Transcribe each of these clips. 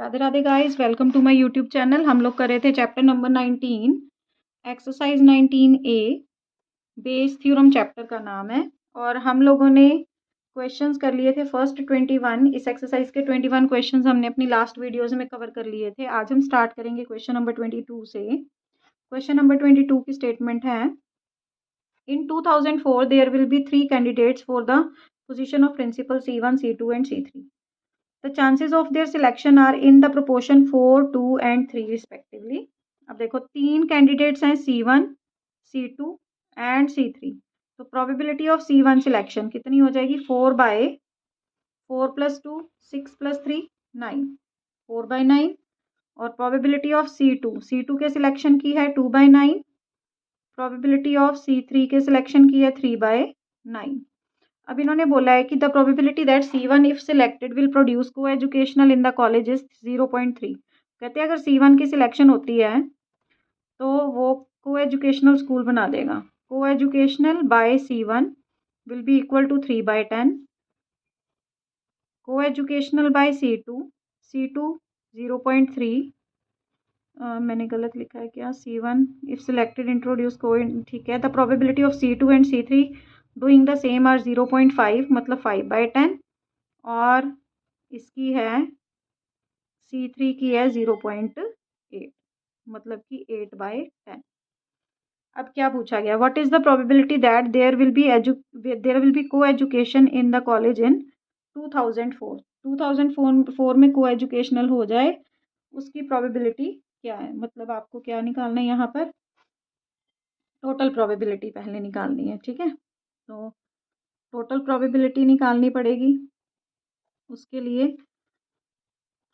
Radhe Radhe guys, welcome to my YouTube channel. हम लोग कर रहे थे chapter number 19, exercise 19A, Bayes theorem chapter का नाम है। और हम लोगों ने क्वेश्चंस कर लिए थे फर्स्ट 21। इस एक्सरसाइज के 21 क्वेश्चंस हमने अपनी लास्ट वीडियोस में कवर कर लिए थे। आज हम स्टार्ट करेंगे क्वेश्चन नंबर 22 से। क्वेश्चन नंबर 22 की स्टेटमेंट है, in 2004 there will be 3 candidates for the position of principal C1, C2 and C3. The chances of their selection are in the proportion 4, 2 and 3 respectively. अब देखो 3 candidates हैं C1, C2 and C3। तो probability of C1 selection कितनी हो जाएगी? 4 + 2 6 + 3 9, 4/9। और probability of C2 के selection की है 2/9। प्रोबेबिलिटी ऑफ C3 के सिलेक्शन की है 3/9। अब इन्होंने बोला है कि the probability that C1 if selected will produce coeducational in the college is 0.3। कहते हैं अगर C1 की सिलेक्शन होती है तो वो को एजुकेशनल स्कूल बना देगा। Coeducational by C1 will be equal to 3/10। Coeducational by C2 0.3। मैंने गलत लिखा है क्या? C1 इफ सिलेक्टेड इंट्रोड्यूस को, ठीक है। The probability of C2 and C3 doing the same are 0.5, मतलब 5/10। और इसकी है C3 की है 0.8, मतलब कि 8/10। अब क्या पूछा गया? What is the probability that there will be coeducation in the college in 2004। 2004 में को एजुकेशनल हो जाए, उसकी प्रोबेबिलिटी क्या है? मतलब आपको क्या निकालना है यहाँ पर? टोटल प्रोबेबिलिटी पहले निकालनी है, ठीक है। तो टोटल प्रोबेबिलिटी निकालनी पड़ेगी। उसके लिए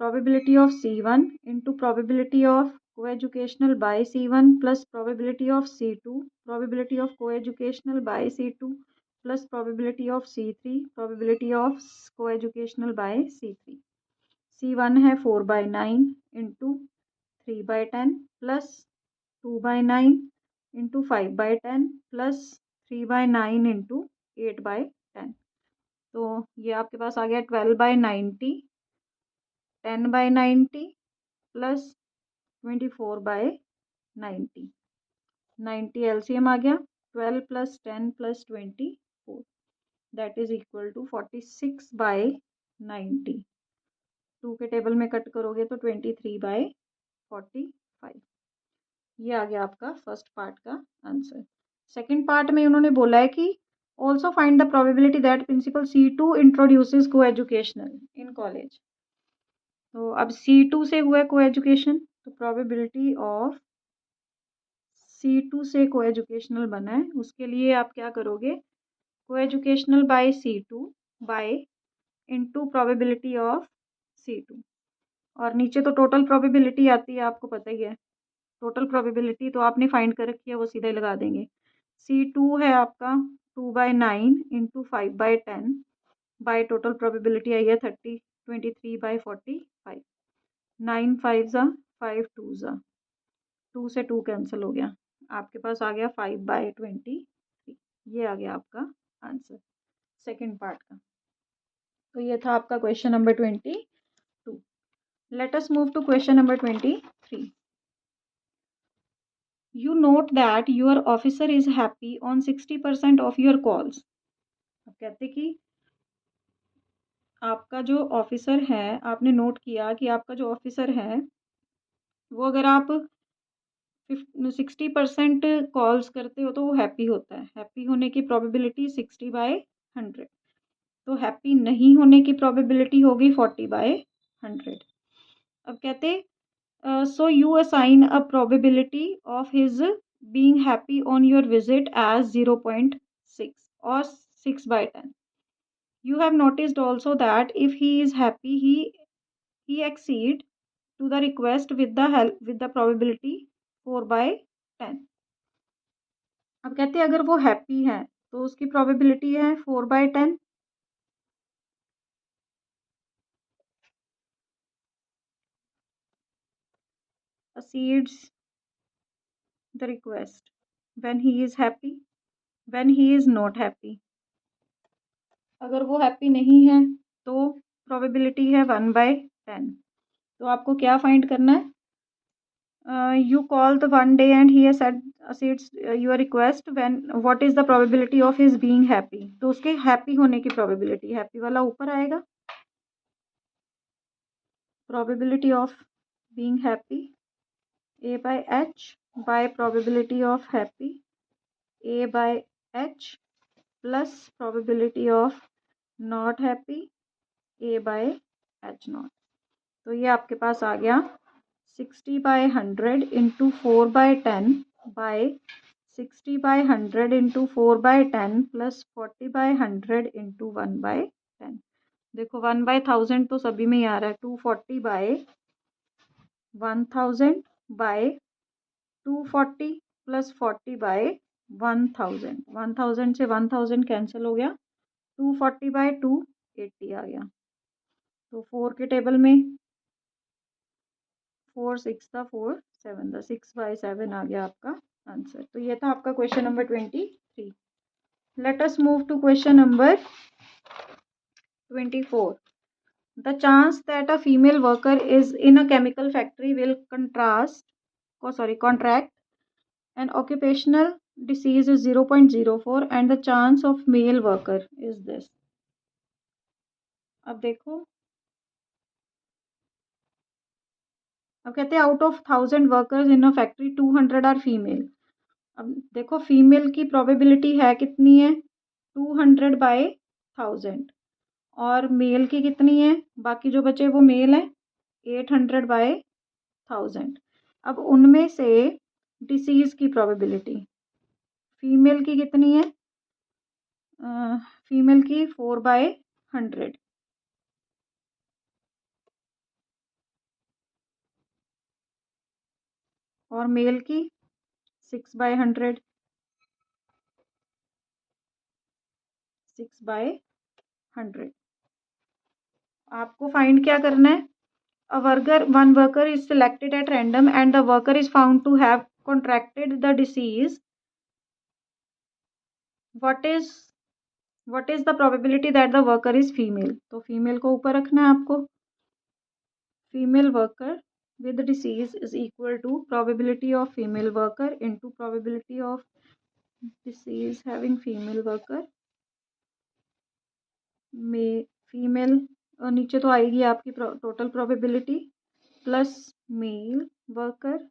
probability of C1 into probability of coeducational by C1 plus probability of C2, probability of coeducational by C2 plus probability of C3, probability of coeducational by C3. C1 है 4/9 into 3/10 plus 2/9 into 5/10 plus 3/9 into 8/10। तो ये आपके पास आ गया 12/90, 10/90 plus 24/90। 90 LCM आ गया। 12 + 10 + 24 that is equal to 46/90। 2 के table में cut करोगे तो 23/45। ये आ गया आपका फर्स्ट पार्ट का आंसर। सेकंड पार्ट में उन्होंने बोला है कि also find the probability that principal C2 introduces coeducational in college. तो अब C2 से हुआ को एजुकेशन, तो प्रोबेबिलिटी ऑफ C2 से को एजुकेशनल बना है, उसके लिए आप क्या करोगे? Coeducational by C2 by into probability of C2। और नीचे तो टोटल प्रोबेबिलिटी आती है, आपको पता ही है। टोटल प्रोबेबिलिटी तो आपने फाइंड कर रखी है, वो सीधे लगा देंगे। C2 है आपका 2/9 इंटू 5/10 बाय टोटल प्रोबेबिलिटी आई है 23/45। 9 5 ज़ा 5 2 ज़ा 2 से 2 कैंसिल हो गया, आपके पास आ गया 5/23। ये आ गया आपका आंसर सेकंड पार्ट का। तो ये था आपका question number 22। Let us move to question number 23। You note that your officer is happy on 60% of your calls. अब कहते कि आपका जो ऑफिसर है, आपने नोट किया कि आपका जो ऑफिसर है वो अगर आप 60% कॉल्स करते हो तो वो हैप्पी होता है। हैप्पी होने की प्रोबेबिलिटी 60/100। तो हैप्पी नहीं होने की प्रोबेबिलिटी होगी 40/100। अब कहते so you assign a probability of his being happy on your visit as 0.6 और 6/10। You have noticed also that if he is happy, he accede to the request with the probability 4/10। अब कहते हैं अगर वो happy है तो उसकी probability है 4/10। Accedes the request when he is happy, when he is not happy। अगर वो हैप्पी नहीं है तो प्रोबेबिलिटी है 1/10। तो आपको क्या फाइंड करना है? You called one day and he has said your request. When what is the probability of his being happy? तो उसके हैप्पी होने की प्रोबेबिलिटी, हैप्पी वाला ऊपर आएगा, probability of being happy a by h by probability of happy a by h plus probability of not happy a by h naught। तो ये आपके पास आ गया 60/100 into 4/10 by 60/100 into 4/10 plus 40/100 into 1/10। देखो 1/1000 तो सभी में ही आ रहा है, 240/1000 बाय 240 प्लस 40/1000, 1000 से 1000 कैंसिल हो गया, 240/280 आ गया। तो 4 के टेबल में 4 6 था, 4 7 था, 6/7 आ गया आपका आंसर। तो ये था आपका question number 23। Let us move to question number 24। The chance that a female worker is in a chemical factory will contract an occupational disease is 0.04 and the chance of male worker is this. अब देखो, अब कहते हैं out of 1000 workers in a factory 200 are female. अब देखो female की probability है कितनी है, 200/1000, और मेल की कितनी है, बाकी जो बचे वो मेल है, 800/1000। अब उनमें से डिसीज की प्रोबेबिलिटी फीमेल की कितनी है, फीमेल की 4/100 और मेल की 6/100, 6/100। आपको फाइंड क्या करना है? one worker is selected at random and the worker is found to have contracted the disease. What is the probability that the worker is female? तो फीमेल को ऊपर रखना है आपको। Female worker with disease is equal to probability of female worker into probability of disease having female worker में female, और नीचे तो आएगी आपकी total probability plus male worker.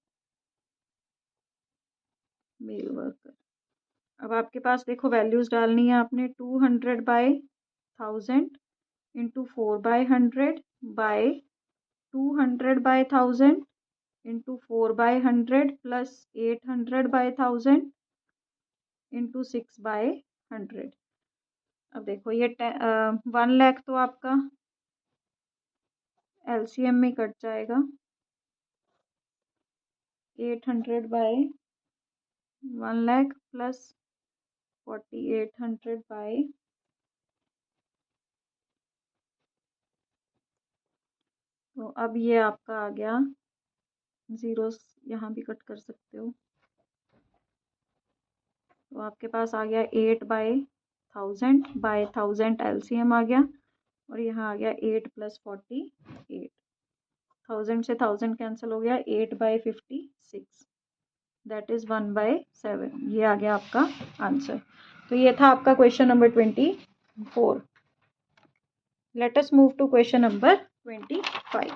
अब आपके पास देखो वैल्यूज डालनी है आपने, 200/1000 into 4/100 by 200/1000 into 4/100 plus 800/1000 into 6/100। अब देखो ये 1 लाख तो आपका एलसीएम में कट जाएगा, 800/1 लाख प्लस 4800 तो अब ये आपका आ गया, जीरोस यहाँ भी कट कर सकते हो, तो आपके पास आ गया 8/1000 एलसीएम आ गया, और यहाँ आ गया 8 + 48, 1000 से 1000 कैंसिल हो गया, 8/56 दैट इज 1/7। ये आ गया आपका आंसर। तो ये था आपका question number 24। Let us move to question number 25।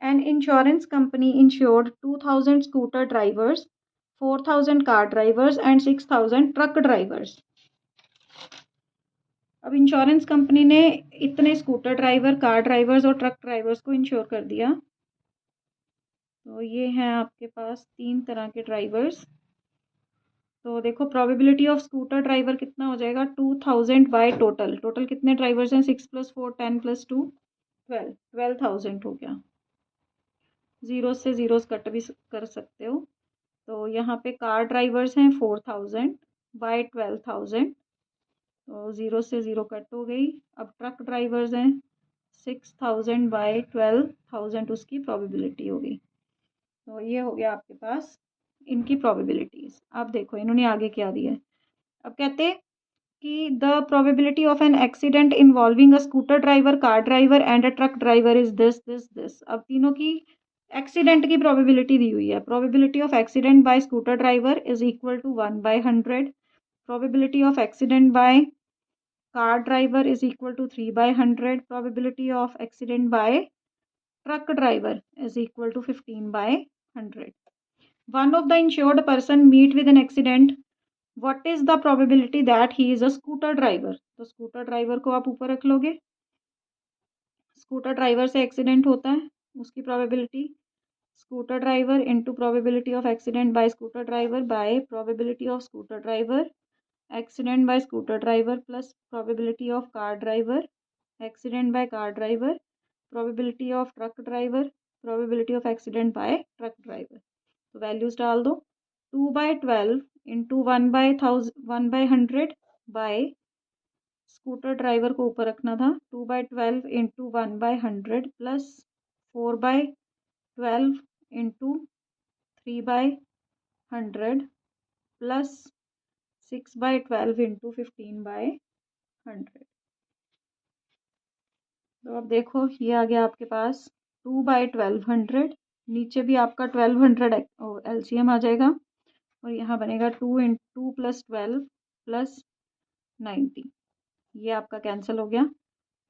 An insurance company insured 2000 scooter drivers, 4000 car drivers and 6000 truck drivers। अब इंश्योरेंस कंपनी ने इतने स्कूटर ड्राइवर, कार ड्राइवर्स और ट्रक ड्राइवर्स को इंश्योर कर दिया। तो ये हैं आपके पास 3 तरह के ड्राइवर्स। तो देखो प्रोबेबिलिटी ऑफ स्कूटर ड्राइवर कितना हो जाएगा, 2000 बाय टोटल कितने ड्राइवर्स हैं, 6 + 4 10 + 2 12,000 हो गया। जीरो से जीरोस कट भी कर सकते हो। तो यहाँ पे कार ड्राइवर्स हैं 4000 बाय 12,000, तो ज़ीरो से ज़ीरो कट हो गई। अब ट्रक ड्राइवर्स हैं 6000 बाय 12,000, उसकी प्रोबेबिलिटी होगी। तो ये हो गया आपके पास इनकी प्रोबेबिलिटीज़। अब देखो इन्होंने आगे क्या दिया है। अब कहते कि the probability of an accident involving a scooter driver, car driver and a truck driver is this. अब तीनों की एक्सीडेंट की प्रोबेबिलिटी दी हुई है। Probability of accident by scooter driver is equal to 1/100। Probability of accident by car driver is equal to 3/100। Probability of accident by truck driver is equal to 15/100. One of the insured person meet with an accident. What is the probability that he is a scooter driver? तो scooter driver को आप ऊपर रख लोगे। Scooter driver से accident होता है, उसकी probability scooter driver into probability of accident by scooter driver by probability of scooter driver accident by scooter driver plus probability of car driver accident by car driver probability of truck driver probability of accident by truck driver. तो values डाल दो। 2/12 into 1/100 bye scooter driver को ऊपर रखना था। 2/12 into 1/100 plus 4/12 into 3/100 plus 6/12 into 15/100। तो अब देखो ये आ गया आपके पास 2/1200। नीचे भी आपका 1200 एलसीएम आ जाएगा और यहाँ बनेगा 2 प्लस 12 प्लस 90। ये आपका कैंसिल हो गया।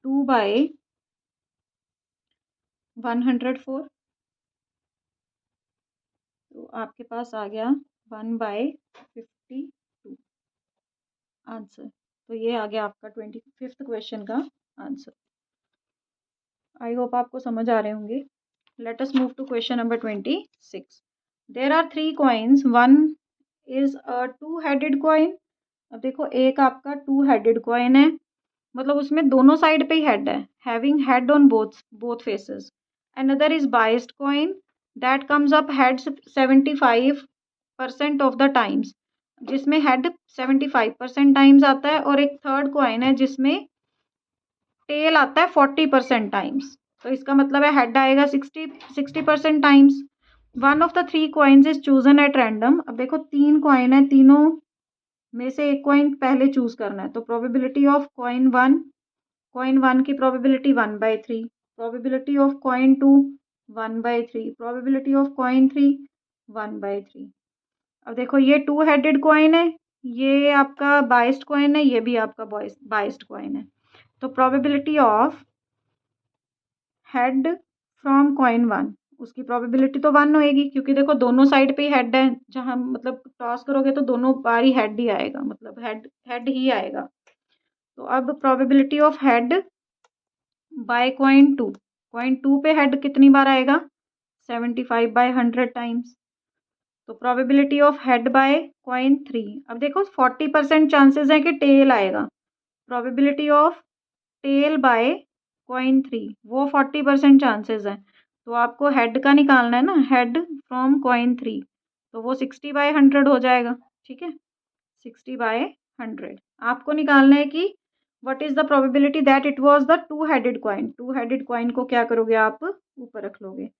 2/104 तो आपके पास आ गया 1/52 आंसर। तो ये आ गया आपका 25th क्वेश्चन का आंसर। आई होप आपको समझ आ रहे होंगे। Let us move to question number 26। There are 3 coins, one is a 2 headed coin. अब देखो एक आपका 2 हेडेड कॉइन है, मतलब उसमें दोनों साइड पे ही हेड है, having head on both faces. Another is biased coin that comes up heads 75% of the times, जिसमें हेड 75% टाइम्स आता है। और एक थर्ड कॉइन है जिसमें टेल आता है 40% टाइम्स। तो इसका मतलब है हेड आएगा 60% times. One of the 3 coins is chosen at random. अब देखो 3 कॉइन है, तीनों में से एक कॉइन पहले चूज करना है। तो प्रोबेबिलिटी ऑफ कॉइन वन की probability 1/3, probability of coin two 1/3, probability of coin three 1/3। अब देखो ये 2 हेडेड कॉइन है, ये आपका बाइस्ड कॉइन है, ये भी आपका बाइस्ड कॉइन है। तो probability of head from coin one, उसकी प्रोबेबिलिटी तो 1 होएगी, क्योंकि देखो दोनों साइड पे हेड है। जहाँ मतलब टॉस करोगे तो दोनों बार ही हेड ही आएगा, मतलब हेड हेड ही आएगा। तो अब probability of head by coin two पे हेड कितनी बार आएगा? 75/100 टाइम्स। तो probability of head by coin three, अब देखो 40% चांसेस है कि टेल आएगा। Probability of tail by coin three, वो 40% चांसेस है। तो आपको हेड का निकालना है ना, हेड फ्रॉम कॉइन थ्री, तो वो 60/100 हो जाएगा। ठीक है, 60/100 आपको निकालना है कि what is the probability that it was the 2 headed coin. 2 headed coin को क्या करोगे आप? ऊपर रख लोगे।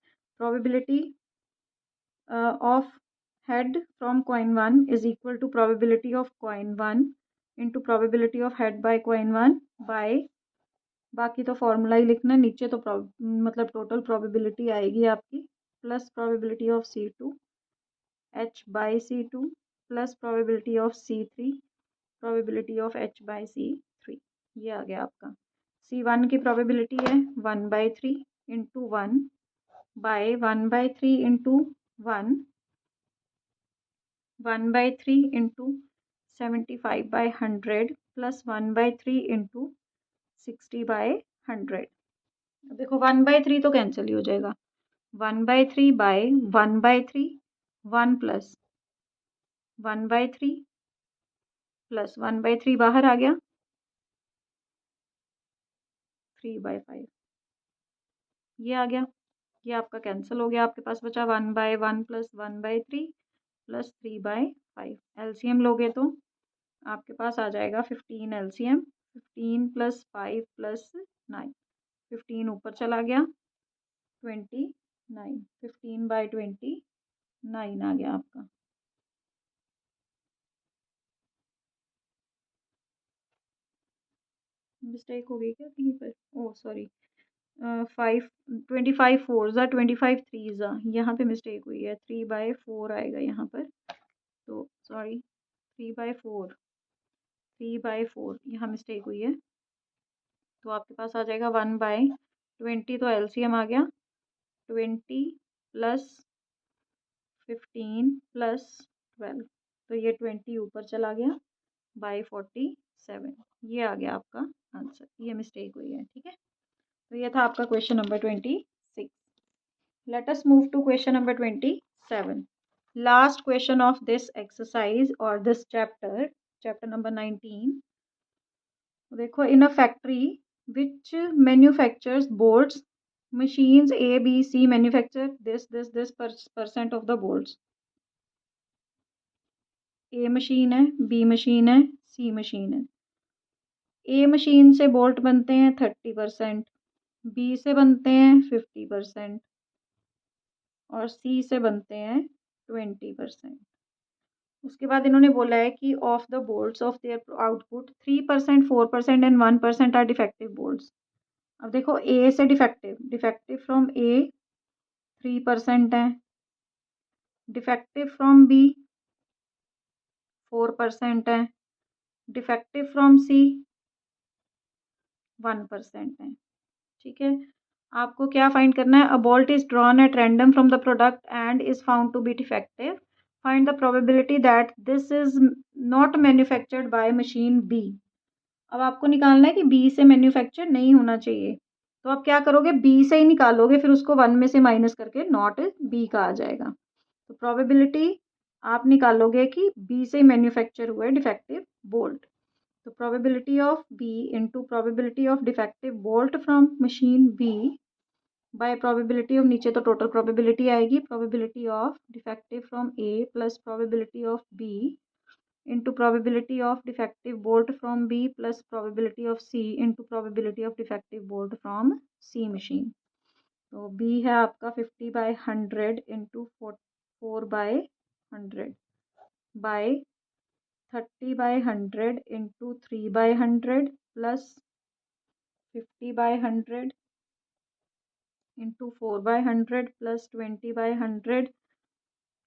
Probability of head from coin one is equal to probability of coin one into probability of head by coin one by, बाकी तो formula ही लिखना है नीचे, तो मतलब टोटल प्रोबेबिलिटी आएगी आपकी plus probability of C2 H by C2 plus probability of C3 probability of H by C3। ये आ गया आपका। C1 की प्रोबेबिलिटी है 1/3 into 1 by 1/3 into 1/3 into 75/100 plus 1/3 into 60/100। देखो 1/3 तो कैंसिल ही हो जाएगा। 1/3 बाय 1/3, 1 प्लस 1/3 प्लस 1/3 बाहर आ गया, 3/5 ये आ गया। ये आपका कैंसिल हो गया, आपके पास बचा 1/1 प्लस 1/3 प्लस 3/5। एलसीएम लोगे तो आपके पास आ जाएगा 15 एलसीएम। 15 प्लस 5 प्लस 9, 15 ऊपर चला गया, 29, 15/29 आ गया आपका। मिस्टेक हो गई क्या कहीं पर? ओह सॉरी, 25 4 ज़ा 25 3 ज़ा, यहाँ पे मिस्टेक हुई है, 3/4 आएगा यहाँ पर, तो सॉरी 3/4 यहाँ मिस्टेक हुई है। तो आपके पास आ जाएगा 1/20, तो एलसीएम आ गया 20 प्लस 15 प्लस 12, तो ये 20 ऊपर चला गया बाई 47, ये आ गया आपका आंसर, ये मिस्टेक हुई है। ठीक है, तो ये था आपका question number 26। Let us move to question number 27, last question of this exercise और दिस चैप्टर, चैप्टर नंबर 19। देखो, in a factory which manufactures bolts, machines A, B, C manufacture this percent of the bolts। A machine है, B machine है, C machine है। A machine से bolt बनते हैं 30%, B से बनते हैं 50% और C से बनते हैं 20%। उसके बाद इन्होंने बोला है कि of the bolts of their output 3%, 4% and 1% are defective bolts. अब देखो, ए से डिफेक्टिव फ्रॉम ए 3% है, डिफेक्टिव फ्रॉम बी 4% है, डिफेक्टिव फ्रॉम सी 1% है। ठीक है, आपको क्या फाइंड करना है? A bolt is drawn at random from the product and is found to be defective, find the probability that this is not manufactured by machine B. अब आपको निकालना है कि बी से मैन्युफैक्चर नहीं होना चाहिए, तो आप क्या करोगे? बी से ही निकालोगे, फिर उसको 1 में से माइनस करके नॉट बी का आ जाएगा। तो प्रोबेबिलिटी आप निकालोगे कि बी से मैन्युफैक्चर हुए डिफेक्टिव बोल्ट, तो probability of B into probability of defective bolt from machine B by probability of, नीचे तो total probability आएगी, probability of defective from A plus probability of B into probability of defective bolt from B plus probability of C into probability of defective bolt from C machine। तो B है आपका 50/100 into 4/100 by 30/100 into 3/100 plus 50/100 into 4/100 plus 20/100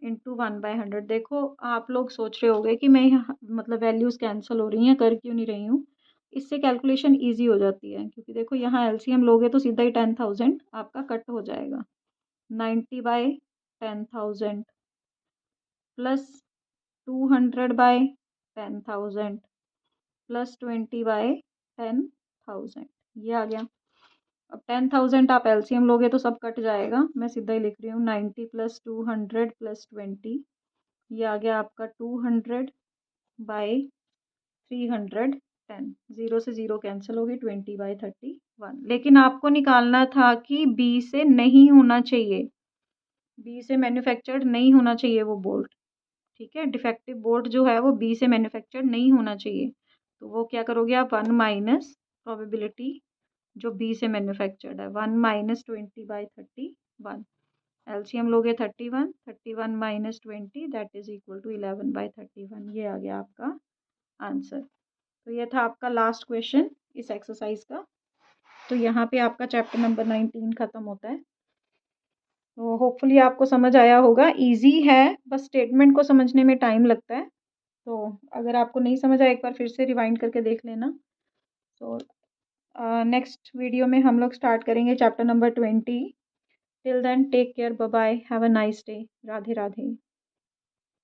into 1/100। देखो, आप लोग सोच रहे होगे कि मैं यहाँ मतलब वैल्यूज कैंसिल हो रही हैं, कर क्यों नहीं रही हूँ? इससे कैलकुलेशन इजी हो जाती है, क्योंकि देखो यहाँ एलसीएम लोगे तो सीधा ही 10,000 आपका कट हो जाएगा। 90/10,000 प्लस 200/10,000 प्लस 20/10,000, ये आ गया। अब 10,000 आप एलसीएम लोगे तो सब कट जाएगा, मैं सीधा ही लिख रही हूँ 90 प्लस 200 प्लस 20, ये आ गया आपका 200/310। 0 से 0 कैंसिल होगी, 20/31। लेकिन आपको निकालना था कि बी से नहीं होना चाहिए, बी से मैन्युफैक्चर्ड नहीं होना चाहिए वो बोल्ट। ठीक है, डिफेक्टिव बोल्ट जो है वो बी से मैन्युफैक्चर्ड नहीं होना चाहिए, तो वो क्या करोगे आप? 1 माइनस प्रोबेबिलिटी जो बी से मैन्युफैक्चर्ड है, 1 माइनस 20/31, एलसीएम लोगे 31 minus 20 that is equal to 11/31, ये आ गया आपका आंसर। तो ये था आपका लास्ट क्वेश्चन इस एक्सरसाइज का। तो यहाँ पे आपका चैप्टर नंबर 19 खत्म होता है। तो होपफुली आपको समझ आया होगा, इजी है, बस स्टेटमेंट को समझने में टाइम लगता है। तो अगर आपको नहीं समझ आया, एक बार फिर से रिवाइंड करके देख लेना। तो नेक्स्ट वीडियो में हम लोग स्टार्ट करेंगे chapter number 20। Till then take care, bye bye, have a nice day, Radhe Radhe.